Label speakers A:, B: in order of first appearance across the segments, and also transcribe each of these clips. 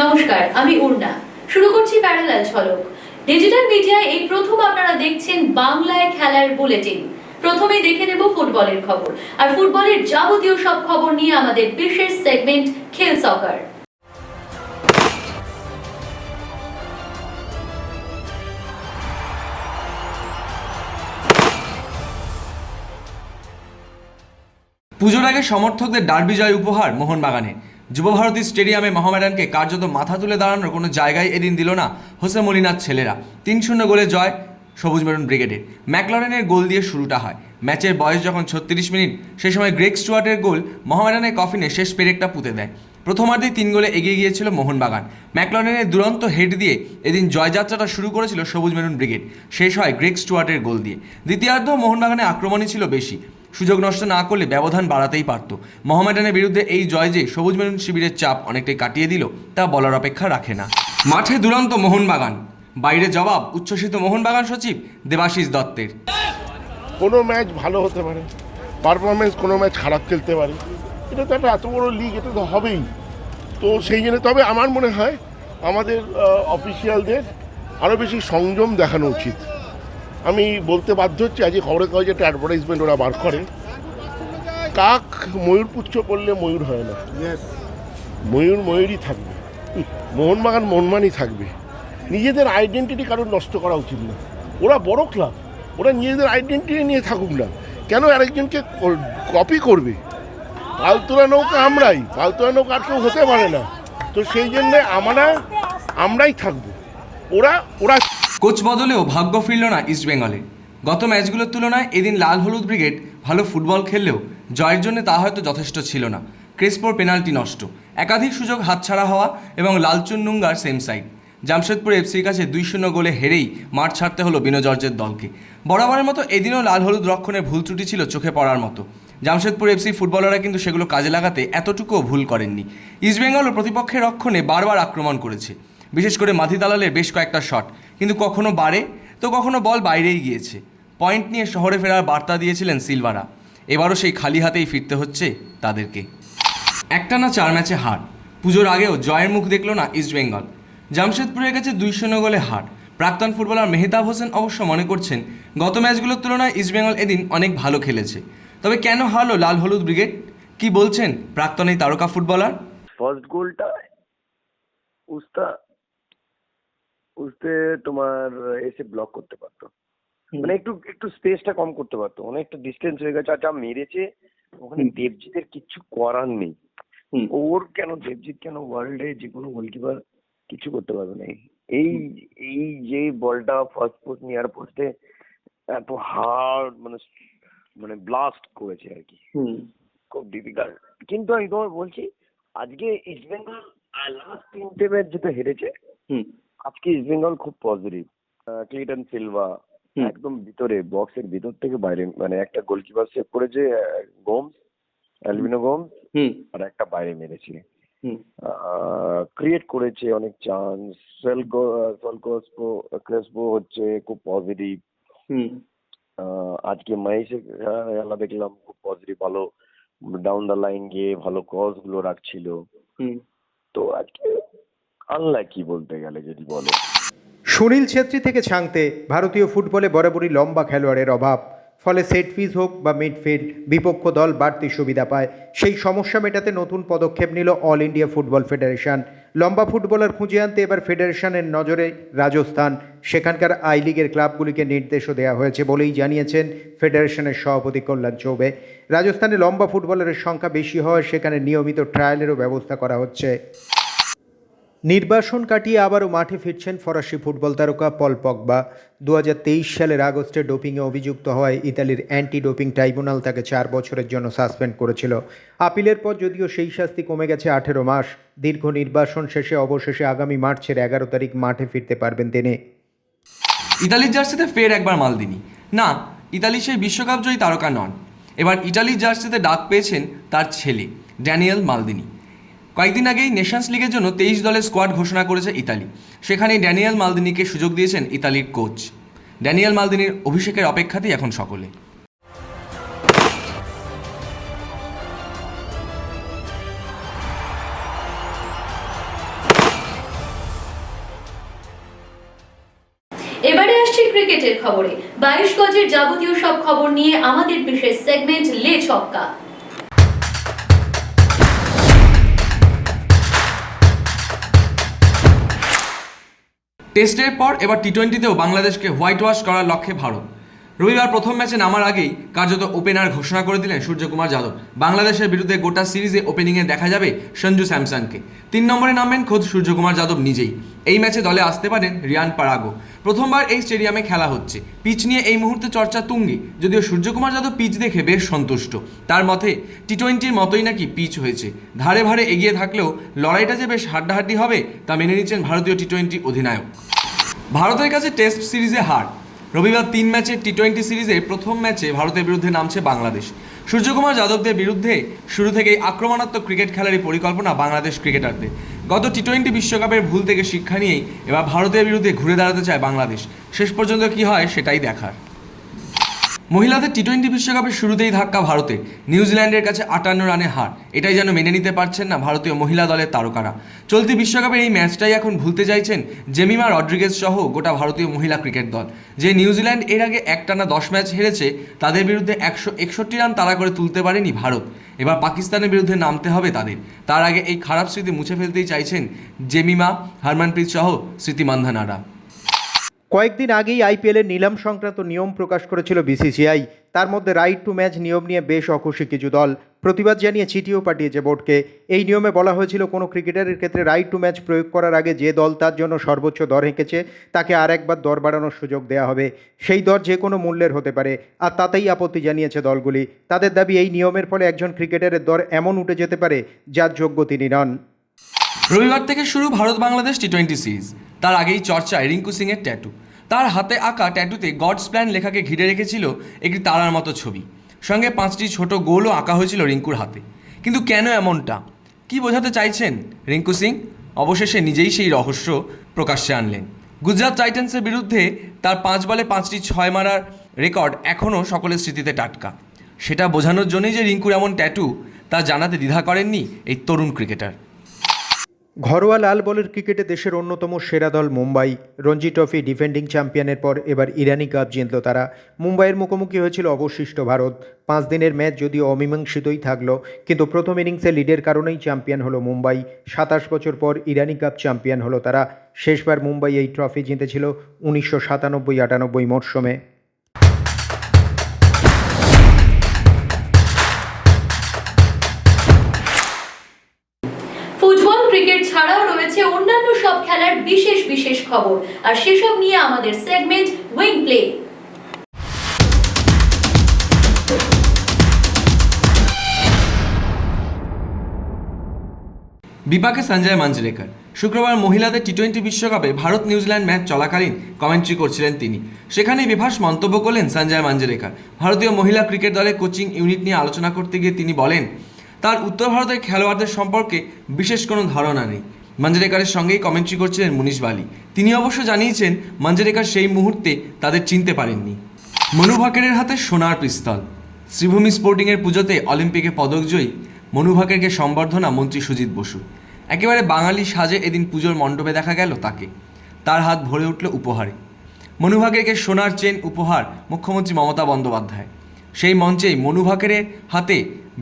A: নমস্কার, আমি উর্না। শুরু করছি প্যারালাল ঝলক। ডিজিটাল মিডিয়ায় এই প্রথম আপনারা দেখছেন বাংলায় খেলার বুলেটিন। প্রথমেই দেখে নেব ফুটবলের খবর, আর ফুটবলের যাবতীয় সব খবর নিয়ে আমাদের বিশেষ সেগমেন্ট খেল সকার।
B: পুজোর আগে সমর্থকদের ডার্বি জয় উপহার মোহনবাগানে। যুবভারতী স্টেডিয়ামে মোহামেডানকে কার্যত মাথা তুলে দাঁড়ানোর কোনো জায়গায় এদিন দিল না হোসে মলিনার ছেলেরা। 3-0 গোলে জয় সবুজ মেরুন ব্রিগেডের। ম্যাকলরেনের গোল দিয়ে শুরুটা হয়। ম্যাচের বয়স যখন 36 মিনিট, সেই সময় গ্রেগ স্টুয়ার্টের গোল মোহামেডানের কফিনে শেষ পেরেকটা পুঁতে দেয়। প্রথমার্ধেই 3 গোলে এগিয়ে গিয়েছিল মোহনবাগান। ম্যাকলরেনের দুরন্ত হেড দিয়ে এদিন জয়যাত্রাটা শুরু করেছিল সবুজ মেরুন ব্রিগেড, শেষ হয় গ্রেগ স্টুয়ার্টের গোল দিয়ে। দ্বিতীয়ার্ধেও মোহনবাগানের আক্রমণই ছিল বেশি। সুযোগ নষ্ট না করলে ব্যবধান বাড়াতেই পারত। মোহামেডানের বিরুদ্ধে এই জয় যে সবুজ মেরুন শিবিরের চাপ অনেকটাই কাটিয়ে দিল তা বলার অপেক্ষা রাখে না। মাঠে দুরন্ত মোহনবাগান, বাইরে জবাব উচ্ছ্বসিত মোহনবাগান সচিব দেবাশিস দত্তের।
C: কোনো ম্যাচ ভালো হতে পারে, পারফরমেন্স কোনো ম্যাচ খারাপ খেলতে পারে, এটা তো একটা এত বড় লিগ, এটা তো হবেই। তো সেই জন্য তবে আমার মনে হয় আমাদের অফিসিয়ালদের আরও বেশি সংযম দেখানো উচিত। আমি বলতে বাধ্য হচ্ছি, আজকে খবরের কাগজে একটা অ্যাডভার্টাইজমেন্ট ওরা বার করে, কাক ময়ূর পুচ্ছ করলে ময়ূর হয় না, ময়ূর ময়ূরই থাকবে, মোহনবাগান মোহনবাগানই থাকবে। নিজেদের আইডেন্টিটি কারোর নষ্ট করা উচিত না। ওরা বড় ক্লাব, ওরা নিজেদের আইডেন্টিটি নিয়ে থাকুক না, কেন আরেকজনকে কপি করবে? পালতোলা নৌকা আমরাই, পালতোলা নৌকা আর কেউ হতে পারে না। তো সেই জন্যে আমরাই থাকবো, ওরা
B: কোচ বদলেও ভাগ্য ফিরল না ইস্টবেঙ্গলে। গত ম্যাচগুলোর তুলনায় এদিন লাল হলুদ ব্রিগেড ভালো ফুটবল খেললেও জয়ের জন্য তা হয়তো যথেষ্ট ছিল না। ক্রেসপোর পেনাল্টি নষ্ট, একাধিক সুযোগ হাতছাড়া হওয়া এবং লালচুন নুঙ্গার সেম সাইড। জামশেদপুর এফসির কাছে 2-0 গোলে হেরেই মাঠ ছাড়তে হলো বিনো জর্জের দলকে। বরাবরের মতো এদিনও লাল হলুদ রক্ষণের ভুল ত্রুটি ছিল চোখে পড়ার মতো। জামশেদপুর এফসি ফুটবলাররা কিন্তু সেগুলো কাজে লাগাতে এতটুকুও ভুল করেননি। ইস্টবেঙ্গলও প্রতিপক্ষের রক্ষণে বারবার আক্রমণ করেছে, বিশেষ করে মাথি দালালের বেশ কয়েকটা শট, কিন্তু কখনো বাড়ে তো কখনো বল বাইরেই গিয়েছে। পয়েন্ট নিয়ে শহরে ফেরার বার্তা দিয়েছিলেন সিলভারা। এবারও সেই খালি হাতেই ফিরতে হচ্ছে তাদেরকে। একটানা 4 ম্যাচে হার, পুজোর আগেও জয়ের মুখ দেখল না ইস্টবেঙ্গল। জামশেদপুরের কাছে 2-0 গোলে হার। প্রাক্তন ফুটবলার মেহতাব হোসেন অবশ্য মনে করছেন গত ম্যাচগুলোর তুলনায় ইস্টবেঙ্গল এদিন অনেক ভালো খেলেছে। তবে কেন হারলো লাল হলুদ ব্রিগেড, কি বলছেন প্রাক্তন এই তারকা ফুটবলার?
D: ফার্স্ট গোলটা উস্তে তোমার এসে ব্লক করতে পারতো, মানে একটু স্পেসটা কম করতে পারতো, অনেকটা ডিস্টেন্স হয়ে গেছে। আর যা মেরেছে ওখানে দেবজিতের কিচ্ছু করার নেই। দেবজিৎ কেন ওয়ার্ল্ডে যে কোনো গোলকিপার কিছু করতে পারবে না। এই যে বলটা ফার্স্ট পোস্ট নিয়ার পোস্টে এত হার্ড মানে ব্লাস্ট করেছে আর কি, খুব ডিফিকাল্ট। কিন্তু আমি তোমার বলছি, আজকে ইস্টবেঙ্গল লাস্ট 3টে ম্যাচ যেটা হেরেছে, আজকে ইস্টবেঙ্গল খুব পজিটিভ। ক্লিটন সিলভা একদম ভিতরে বক্সের ভিতর থেকে বাইরে, মানে একটা গোলকিপার সেভ করেছে, অ্যালবিনো গোমস, আর একটা বাইরে মেরেছে, ক্রিয়েট করেছে অনেক চান্স। ক্রেসপো হচ্ছে খুব পজিটিভ। আজকে মহেশের খেলা দেখলাম, খুব পজিটিভ, ভালো ডাউন দ্য লাইন গিয়ে ভালো ক্রস গুলো রাখছিল। তো আজকে আনলাকি বলতে গেলে যদি বলো।
E: সুনীল ছেত্রী থেকে ছাংতে ভারতীয় ফুটবলে বরাবরই লম্বা খেলোয়াড়ের অভাব, ফলে সেট পিস হোক বা মিডফিল্ড বিপক্ষ দল বাড়তি সুবিধা পায়। সেই সমস্যা মেটাতে নতুন পদক্ষেপ নিল অল ইন্ডিয়া ফুটবল ফেডারেশন। লম্বা ফুটবলার খুঁজে আনতে এবার ফেডারেশনের নজরে রাজস্থান। সেখানকার আই লিগের ক্লাবগুলিকে নির্দেশও দেওয়া হয়েছে বলেই জানিয়েছেন ফেডারেশনের সভাপতি কল্যাণ চৌবে। রাজস্থানে লম্বা ফুটবলারের সংখ্যা বেশি হওয়ায় সেখানে নিয়মিত ট্রায়ালেরও ব্যবস্থা করা হচ্ছে। নির্বাসন কাটিয়ে আবারও মাঠে ফিরছেন ফরাসি ফুটবল তারকা পল পগবা। 2023 সালের আগস্টে ডোপিংয়ে অভিযুক্ত হওয়ায় ইতালির অ্যান্টি ডোপিং ট্রাইব্যুনাল তাকে 4 বছরের জন্য সাসপেন্ড করেছিল। আপিলের পর যদিও সেই শাস্তি কমে গেছে 18 মাস। দীর্ঘ নির্বাসন শেষে অবশেষে আগামী মার্চের 11 তারিখ মাঠে ফিরতে পারবেন তিনি।
B: ইতালির জার্সিতে ফের একবার মালদিনি। না, ইতালি সেই বিশ্বকাপ জয়ী তারকা নন। এবার ইতালির জার্সিতে ডাক পেয়েছেন তার ছেলে ড্যানিয়েল মালদিনি। কয়েকদিন আগেই নেশনস লিগের জন্য 23 দলের স্কোয়াড ঘোষণা করেছে ইতালি। সেখানেই ড্যানিয়েল মালদিনিকে সুযোগ দিয়েছেন ইতালির কোচ। ড্যানিয়েল মালদিনির অভিষেকের অপেক্ষাতেই এখন সকলে।
A: ক্রিকেটের খবরে 22 গজের যাবতীয় সব খবর নিয়ে আমাদের বিশেষ সেগমেন্ট লে ছক্কা।
B: টেস্টের পর এবার টি-20তেও বাংলাদেশকে হোয়াইট ওয়াশ করার লক্ষ্যে ভারত। রবিবার প্রথম ম্যাচে নামার আগেই কার্যত ওপেনার ঘোষণা করে দিলেন সূর্যকুমার যাদব। বাংলাদেশের বিরুদ্ধে গোটা সিরিজে ওপেনিংয়ে দেখা যাবে সঞ্জু স্যামসনকে। 3 নম্বরে নামবেন খোদ সূর্যকুমার যাদব নিজেই। এই ম্যাচে দলে আসতে পারেন রিয়ান পারাগো। প্রথমবার এই স্টেডিয়ামে খেলা হচ্ছে। পিচ নিয়ে এই মুহূর্তে চর্চা তুঙ্গে, যদিও সূর্যকুমার যাদব পিচ দেখে বেশ সন্তুষ্ট। তার মতে টি-20র মতোই নাকি পিচ হয়েছে। ধারে ভারে এগিয়ে থাকলেও লড়াইটা যে বেশ হাড্ডাহাড্ডি হবে তা মেনে নিচ্ছেন ভারতীয় টি-20 অধিনায়ক। ভারতের কাছে টেস্ট সিরিজে হার। রবিবার 3 ম্যাচের টি-20 সিরিজের প্রথম ম্যাচে ভারতের বিরুদ্ধে নামছে বাংলাদেশ। সূর্যকুমার যাদবদের বিরুদ্ধে শুরু থেকেই আক্রমণাত্মক ক্রিকেট খেলারই পরিকল্পনা বাংলাদেশ ক্রিকেটারদের। গত টি-20 বিশ্বকাপের ভুল থেকে শিক্ষা নিয়েই এবার ভারতের বিরুদ্ধে ঘুরে দাঁড়াতে চায় বাংলাদেশ। শেষ পর্যন্ত কী হয় সেটাই দেখার। মহিলাদের টি-20 বিশ্বকাপের শুরুতেই ধাক্কা ভারতে। নিউজিল্যান্ডের কাছে 58 রানে হার। এটাই যেন মেনে নিতে পারছেন না ভারতীয় মহিলা দলের তারকারা। চলতি বিশ্বকাপের এই ম্যাচটাই এখন ভুলতে চাইছেন জেমিমা রড্রিগেজ সহ গোটা ভারতীয় মহিলা ক্রিকেট দল। যে নিউজিল্যান্ড এর আগে একটানা 10 ম্যাচ হেরেছে, তাদের বিরুদ্ধে 161 রান তাড়া করে তুলতে পারেনি ভারত। এবার পাকিস্তানের বিরুদ্ধে নামতে হবে তাদের। তার আগে এই খারাপ স্মৃতি মুছে ফেলতেই চাইছেন জেমিমা, হরমনপ্রীত সহ স্মৃতি মান্ধানারা।
E: কয়েকদিন আগেই আইপিএলের নিলাম সংক্রান্ত নিয়ম প্রকাশ করেছিল বিসিসিআই। তার মধ্যে রাইট টু ম্যাচ নিয়ম নিয়ে বেশ অখুশি কিছু দল। প্রতিবাদ জানিয়ে চিঠিও পাঠিয়েছে বোর্ডকে। এই নিয়মে বলা হয়েছিল কোনো ক্রিকেটারের ক্ষেত্রে রাইট টু ম্যাচ প্রয়োগ করার আগে যে দল তার জন্য সর্বোচ্চ দর হেঁকেছে তাকে আর একবার দর বাড়ানোর সুযোগ দেওয়া হবে। সেই দর যে কোনো মূল্যের হতে পারে, আর তাতেই আপত্তি জানিয়েছে দলগুলি। তাদের দাবি এই নিয়মের ফলে একজন ক্রিকেটারের দর এমন উঠে যেতে পারে যার যোগ্য তিনি নন।
B: রবিবার থেকে শুরু ভারত বাংলাদেশ টি-20 সিরিজ। তার আগেই চর্চায় রিঙ্কু সিংয়ের ট্যাটু। তার হাতে আঁকা ট্যাটুতে গডস প্ল্যান লেখাকে ঘিরে রেখেছিল একটি তারার মতো ছবি। সঙ্গে 5টি ছোট গোলও আঁকা হয়েছিল রিঙ্কুর হাতে। কিন্তু কেন এমনটা? কি বোঝাতে চাইছেন রিঙ্কু সিং? অবশেষে নিজেই সেই রহস্য প্রকাশ্যে আনলেন। গুজরাট টাইটান্সের বিরুদ্ধে তার 5 বলে 5টি 6 মারার রেকর্ড এখনও সকলের স্মৃতিতে টাটকা। সেটা বোঝানোর জন্যই যে রিঙ্কুর এমন ট্যাটু তা জানাতে দ্বিধা করেননি এই তরুণ ক্রিকেটার।
E: ঘরোয়া লাল বলের ক্রিকেটে দেশের অন্যতম সেরা দল মুম্বাই। রঞ্জি ট্রফি ডিফেন্ডিং চ্যাম্পিয়নের পর এবার ইরানি কাপ জিতল তারা। মুম্বাইয়ের মুখোমুখি হয়েছিল অবশিষ্ট ভারত। 5 দিনের ম্যাচ যদিও অমীমাংসিতই থাকলো, কিন্তু প্রথম ইনিংসে লিডের কারণেই চ্যাম্পিয়ন হলো মুম্বাই। 27 বছর পর ইরানি কাপ চ্যাম্পিয়ন হলো তারা। শেষবার মুম্বাই এই ট্রফি জিতেছিল 1997-98 মরশুমে।
A: ফুটবল ক্রিকেট ছাড়াও রয়েছে অন্যান্য সব খেলার বিশেষ বিশেষ খবর, আর সেসব নিয়ে আমাদের সেগমেন্ট উইং প্লে।
B: বিপাকে সঞ্জয় মাঞ্জরেকর। শুক্রবার মহিলাদের টি-20 বিশ্বকাপে ভারত নিউজিল্যান্ড ম্যাচ চলাকালীন কমেন্ট্রি করছিলেন তিনি। সেখানেই বেফাঁস মন্তব্য করলেন সঞ্জয় মাঞ্জরেকর। ভারতীয় মহিলা ক্রিকেট দলের কোচিং ইউনিট নিয়ে আলোচনা করতে গিয়ে তিনি বলেন, তার উত্তর ভারতের খেলোয়াড়দের সম্পর্কে বিশেষ কোনো ধারণা নেই। মাঞ্জরেকরের সঙ্গেই কমেন্ট্রি করছিলেন মুনিশ বালি। তিনি অবশ্য জানিয়েছেন মাঞ্জরেকর সেই মুহূর্তে তাদের চিনতে পারেননি। মনু ভাকেরের হাতে সোনার পিস্তল। শ্রীভূমি স্পোর্টিংয়ের পুজোতে অলিম্পিকে পদকজয়ী মনু ভাকেরকে সম্বর্ধনা মন্ত্রী সুজিত বসু। একেবারে বাঙালি সাজে এদিন পুজোর মণ্ডপে দেখা গেল তাকে। তার হাত ভরে উঠল উপহারে। মনু ভাকেরকে সোনার চেন উপহার মুখ্যমন্ত্রী মমতা বন্দ্যোপাধ্যায়। সেই মঞ্চেই মনু ভাকেরের হাতে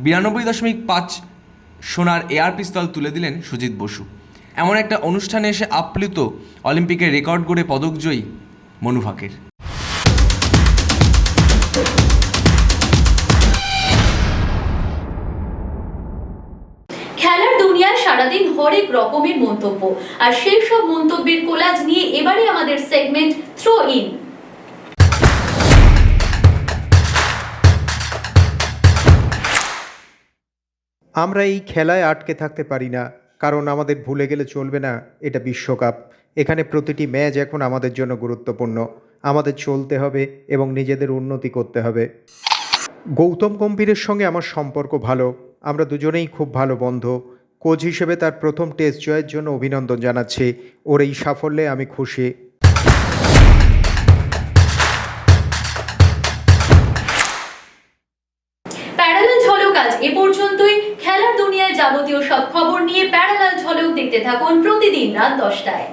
B: 92.5 সোনার এয়ার পিস্তল তুলে দিলেন সুজিত বসু। এমন একটা অনুষ্ঠানে এসে আপ্লুত অলিম্পিকের রেকর্ড গড়ে পদকজয়ী মনু ভাকের।
A: খেলার দুনিয়ায় সারাদিন হরেক রকমের মন্তব্য, আর সেই সব মন্তব্যের কোলাজ নিয়ে এবারে আমাদের সেগমেন্ট থ্রো ইন।
E: আমরা এই খেলায় আটকে থাকতে পারি না, কারণ আমাদের ভুলে গেলে চলবে না এটা বিশ্বকাপ। এখানে প্রতিটি ম্যাচ এখন আমাদের জন্য গুরুত্বপূর্ণ। আমাদের চলতে হবে এবং নিজেদের উন্নতি করতে হবে। গৌতম গম্ভীরের সঙ্গে আমার সম্পর্ক ভালো। আমরা দুজনেই খুব ভালো বন্ধু। কোচ হিসেবে তার প্রথম টেস্ট জয়ের জন্য অভিনন্দন জানাচ্ছি। ওর এই সাফল্যে আমি খুশি।
A: প্যারালাল ঝলক আজ এ পর্যন্তই। খেলার দুনিয়ায় যাবতীয় সব খবর নিয়ে প্যারালাল ঝলক দেখতে থাকুন প্রতিদিন রাত 10টায়।